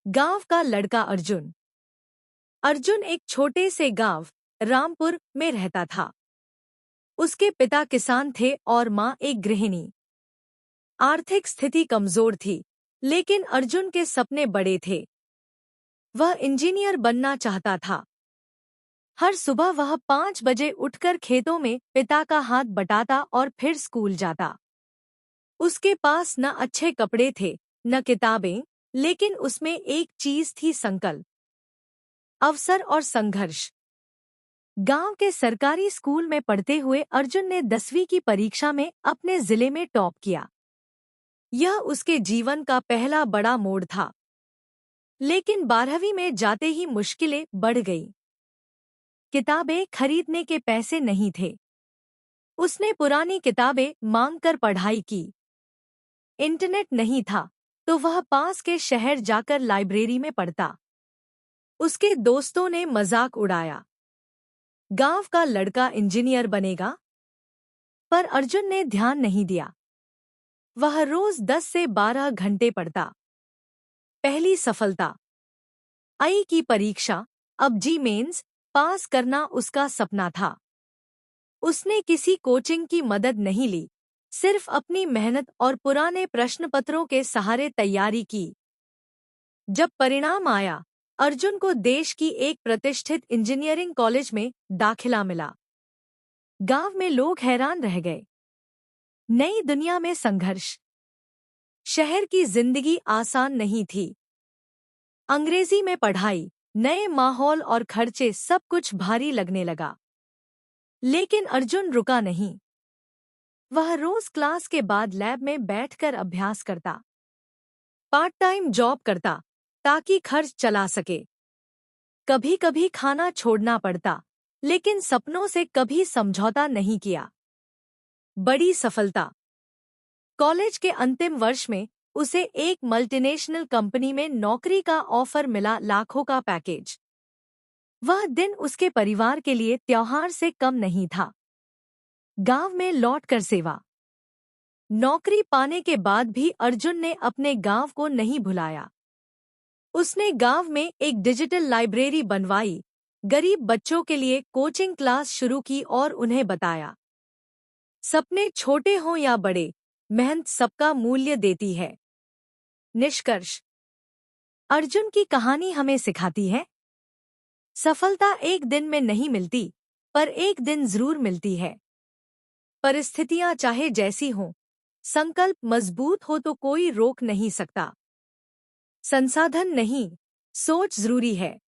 गांव का लड़का अर्जुन। अर्जुन एक छोटे से गांव रामपुर में रहता था। उसके पिता किसान थे और मां एक गृहिणी। आर्थिक स्थिति कमजोर थी, लेकिन अर्जुन के सपने बड़े थे। वह इंजीनियर बनना चाहता था। हर सुबह वह 5 बजे उठकर खेतों में पिता का हाथ बटाता और फिर स्कूल जाता। उसके पास न अच्छे कपड़े थे, न किताबें, लेकिन उसमें एक चीज थी: संकल्प, अवसर और संघर्ष। गांव के सरकारी स्कूल में पढ़ते हुए अर्जुन ने 10वीं की परीक्षा में अपने जिले में टॉप किया। यह उसके जीवन का पहला बड़ा मोड़ था। लेकिन 12वीं में जाते ही मुश्किलें बढ़ गईं। किताबें खरीदने के पैसे नहीं थे। उसने पुरानी किताबें मांगकर पढ़ाई की। इंटरनेट नहीं था, तो वह पास के शहर जाकर लाइब्रेरी में पढ़ता। उसके दोस्तों ने मजाक उड़ाया, गांव का लड़का इंजीनियर बनेगा। पर अर्जुन ने ध्यान नहीं दिया। वह रोज 10 से 12 घंटे पढ़ता। पहली सफलता, आई की परीक्षा, अब जी मेंस पास करना उसका सपना था। उसने किसी कोचिंग की मदद नहीं ली, सिर्फ अपनी मेहनत और पुराने प्रश्नपत्रों के सहारे तैयारी की। जब परिणाम आया, अर्जुन को देश की एक प्रतिष्ठित इंजीनियरिंग कॉलेज में दाखिला मिला। गांव में लोग हैरान रह गए। नई दुनिया में संघर्ष। शहर की जिंदगी आसान नहीं थी। अंग्रेजी में पढ़ाई, नए माहौल और खर्चे, सब कुछ भारी लगने लगा। लेकिन अर्जुन रुका नहीं। वह रोज क्लास के बाद लैब में बैठकर अभ्यास करता, पार्ट टाइम जॉब करता ताकि खर्च चला सके। कभी कभी खाना छोड़ना पड़ता, लेकिन सपनों से कभी समझौता नहीं किया। बड़ी सफलता, कॉलेज के अंतिम वर्ष में उसे एक मल्टीनेशनल कंपनी में नौकरी का ऑफर मिला, लाखों का पैकेज। वह दिन उसके परिवार के लिए त्योहार से कम नहीं था। गांव में लौटकर सेवा। नौकरी पाने के बाद भी अर्जुन ने अपने गांव को नहीं भुलाया। उसने गांव में एक डिजिटल लाइब्रेरी बनवाई, गरीब बच्चों के लिए कोचिंग क्लास शुरू की और उन्हें बताया, सपने छोटे हों या बड़े, मेहनत सबका मूल्य देती है। निष्कर्ष, अर्जुन की कहानी हमें सिखाती है, सफलता एक दिन में नहीं मिलती, पर एक दिन जरूर मिलती है। परिस्थितियां चाहे जैसी हों, संकल्प मजबूत हो तो कोई रोक नहीं सकता। संसाधन नहीं, सोच जरूरी है।